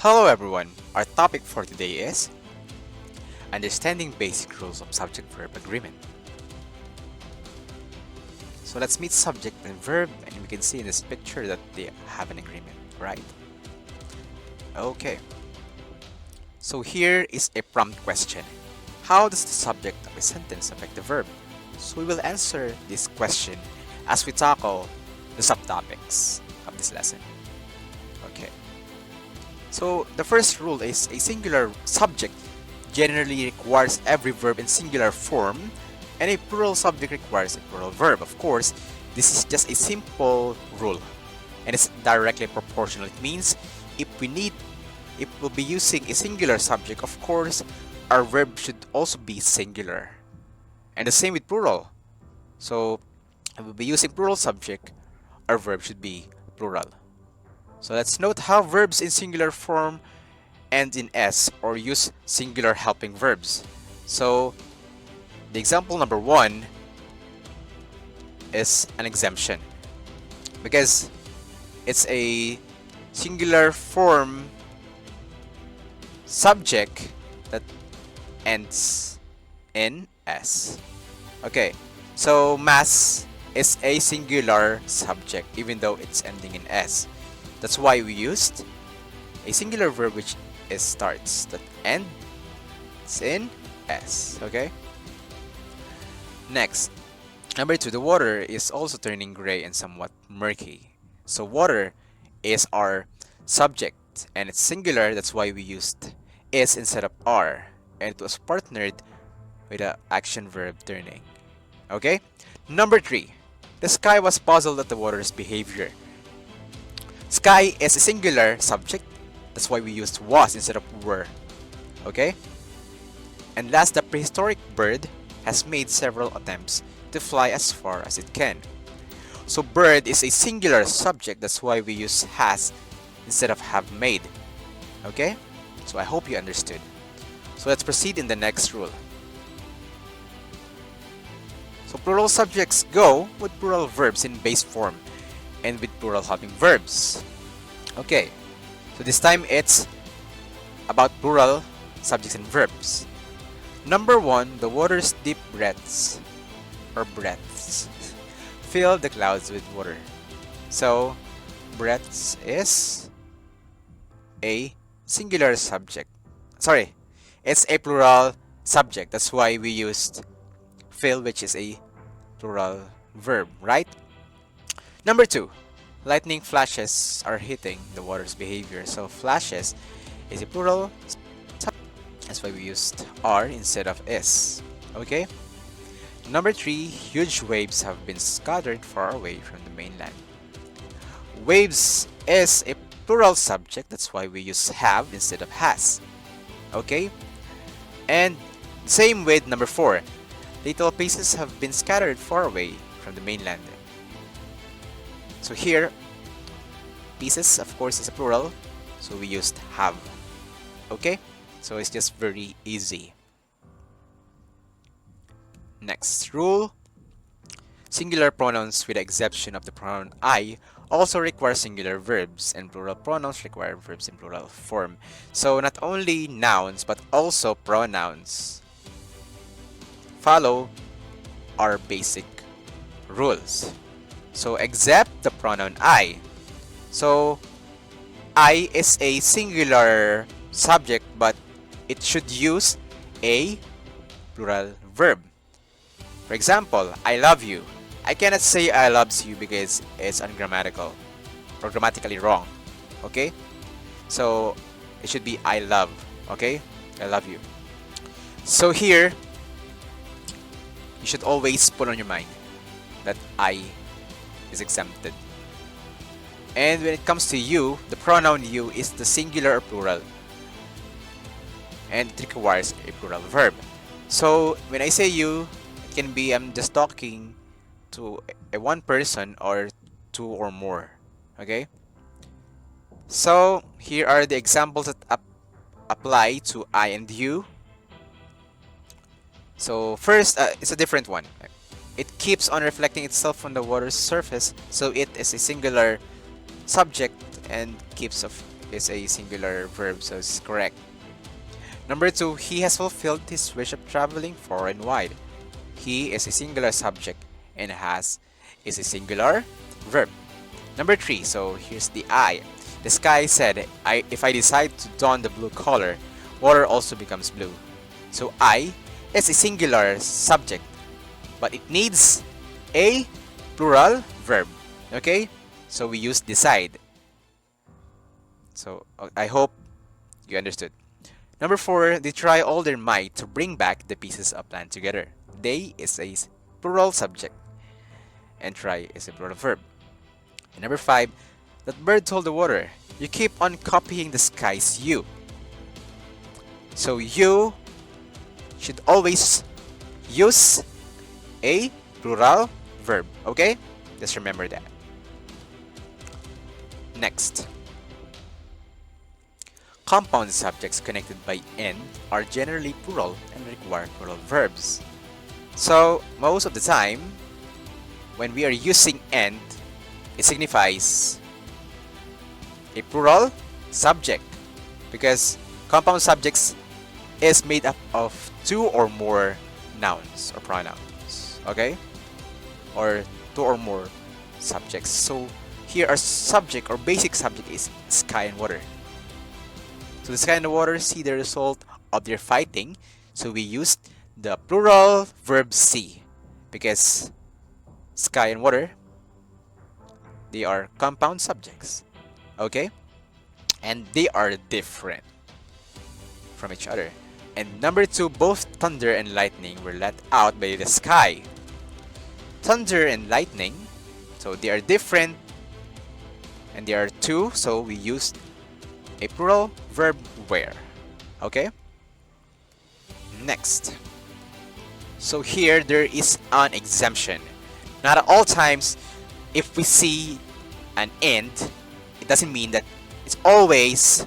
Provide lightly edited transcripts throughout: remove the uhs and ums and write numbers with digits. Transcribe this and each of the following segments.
Hello everyone, our topic for today is understanding basic rules of subject-verb agreement. So let's meet subject and verb, and we can see in this picture that they have an agreement, right? Okay, so here is a prompt question. How does the subject of a sentence affect the verb? So we will answer this question as we tackle the subtopics of this lesson. Okay. So the first rule is a singular subject generally requires every verb in singular form, and a plural subject requires a plural verb. Of course, this is just a simple rule, and it's directly proportional. It means if we'll be using a singular subject, of course, our verb should also be singular. And the same with plural. So if we'll be using plural subject, our verb should be plural. So let's note how verbs in singular form end in s or use singular helping verbs. So the example number 1 is an exemption because it's a singular form subject that ends in s. Okay, so mass is a singular subject even though it's ending in s. That's why we used a singular verb which is starts that ends in s. Okay. Next, number 2, the water is also turning gray and somewhat murky. So water is our subject and it's singular. That's why we used is instead of are, and it was partnered with the action verb turning. Okay. Number 3, the sky was puzzled at the water's behavior. Sky is a singular subject, that's why we used was instead of were. Okay? And last, the prehistoric bird has made several attempts to fly as far as it can. So bird is a singular subject, that's why we use has instead of have made. Okay? So I hope you understood. So let's proceed in the next rule. So plural subjects go with plural verbs in base form and with plural helping verbs. Okay, so this time it's about plural subjects and verbs. Number 1, the water's deep breaths or breaths fill the clouds with water. So breaths is a singular subject. Sorry, it's a plural subject. That's why we used fill, which is a plural verb, right? Number 2, lightning flashes are hitting the water's behavior. So flashes is a plural. That's why we used are instead of is. Okay. Number 3, huge waves have been scattered far away from the mainland. Waves is a plural subject. That's why we use have instead of has. Okay. And same with number 4, little pieces have been scattered far away from the mainland. So here, pieces, of course, is a plural, so we used have. Okay, so it's just very easy. Next rule, singular pronouns with the exception of the pronoun I also require singular verbs, and plural pronouns require verbs in plural form. So not only nouns but also pronouns follow our basic rules. So except the pronoun I. So I is a singular subject, but it should use a plural verb. For example, I love you. I cannot say I loves you because it's ungrammatical or grammatically wrong. Okay? So it should be I love. Okay? I love you. So here, you should always put on your mind that I is exempted. And when it comes to you, the pronoun you is the singular or plural, and it requires a plural verb. So when I say you, it can be I'm just talking to a one person or two or more. Okay, so here are the examples that apply to I and you. So first, it's a different one. It keeps on reflecting itself on the water's surface, so it is a singular subject and keeps of is a singular verb, so it's correct. Number 2, he has fulfilled his wish of traveling far and wide. He is a singular subject and has is a singular verb. Number 3, so here's the I. The sky said, if I decide to don the blue color, water also becomes blue. So I is a singular subject, but it needs a plural verb. Okay? So we use decide. So I hope you understood. Number 4, they try all their might to bring back the pieces of land together. They is a plural subject, and try is a plural verb. And number 5, that bird told the water, you keep on copying the sky's you. So you should always use a plural verb, okay? Just remember that. Next. Compound subjects connected by "and" are generally plural and require plural verbs. So, most of the time, when we are using "and", it signifies a plural subject because compound subjects is made up of 2 or more nouns or pronouns, okay? Or 2 or more subjects. So, here our subject or basic subject is sky and water. So the sky and the water see the result of their fighting. So we used the plural verb see because sky and water, they are compound subjects. Okay? And they are different from each other. And number 2, both thunder and lightning were let out by the sky. Thunder and lightning, so they are different and they are 2, so we used a plural verb where. Okay? Next. So here there is an exemption. Not at all times if we see an "and", it doesn't mean that it's always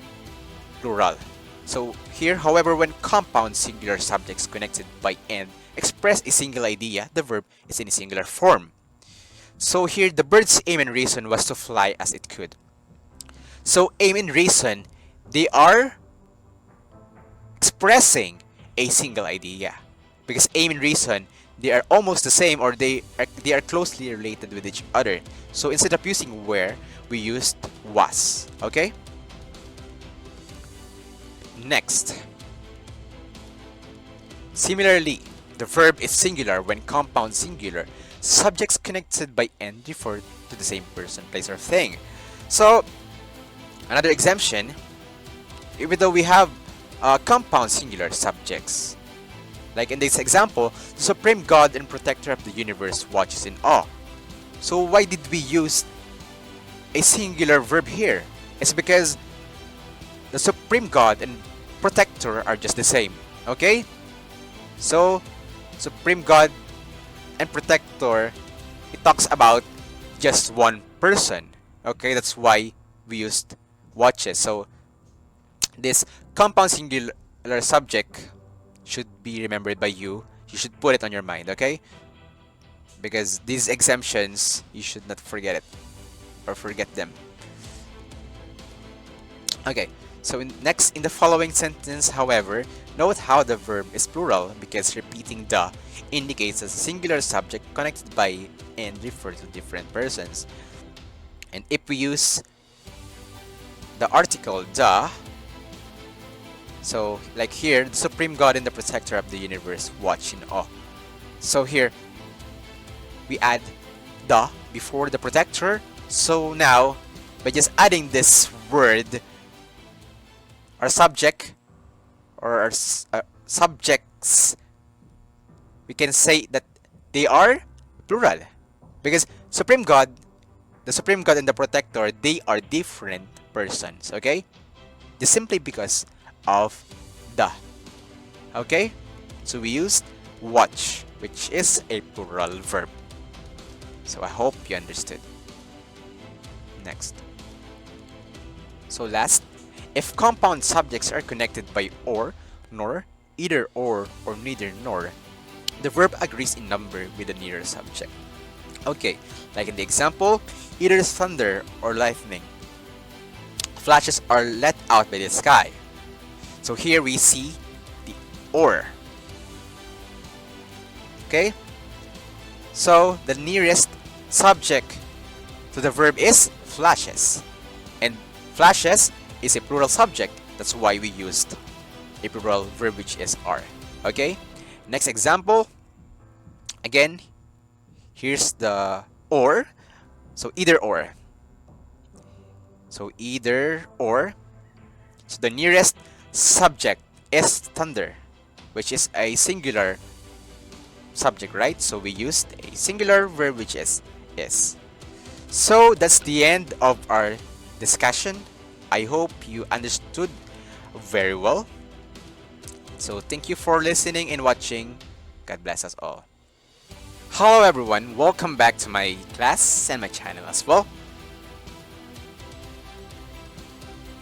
plural. So here, however, when compound singular subjects connected by "and" express a single idea, the verb is in a singular form. So here the bird's aim and reason was to fly as it could. So aim and reason, they are expressing a single idea. Because aim and reason, they are almost the same or they are closely related with each other. So instead of using where, we used was. Okay? Next. Similarly, the verb is singular when compound singular. Subjects connected by "and" refer to the same person, place, or thing. So, another exemption, even though we have compound singular subjects. Like in this example, the supreme God and protector of the universe watches in awe. So why did we use a singular verb here? It's because the supreme God and protector are just the same. Okay? So, supreme God and protector, it talks about just one person. Okay? That's why we used watches. So, this compound singular subject should be remembered by you. You should put it on your mind, okay? Because these exemptions, you should not forget it or forget them. Okay, so next in the following sentence, however, note how the verb is plural because repeating the indicates a singular subject connected by "and" refer to different persons. And if we use the article the, so like here, the supreme God and the protector of the universe watch in awe. So here, we add the before the protector. So now, by just adding this word, our subject or our subjects, we can say that they are plural. Because supreme God, the supreme God and the protector, they are different persons, okay? Just simply because of the. Okay? So we used watch, which is a plural verb. So I hope you understood. Next. So last, if compound subjects are connected by or, nor, either or neither nor, the verb agrees in number with the nearer subject. Okay, like in the example, either thunder or lightning. flashes are let out by the sky. So here we see the or. Okay? So the nearest subject to the verb is flashes. And flashes is a plural subject. That's why we used a plural verb which is are. Okay? Next example. Again, here's the or. So either or. So either or. So the nearest subject is thunder, which is a singular subject, right? So we used a singular verb which is. So that's the end of our discussion. I hope you understood very well. So thank you for listening and watching. God bless us all. Hello everyone, welcome back to my class and my channel as well.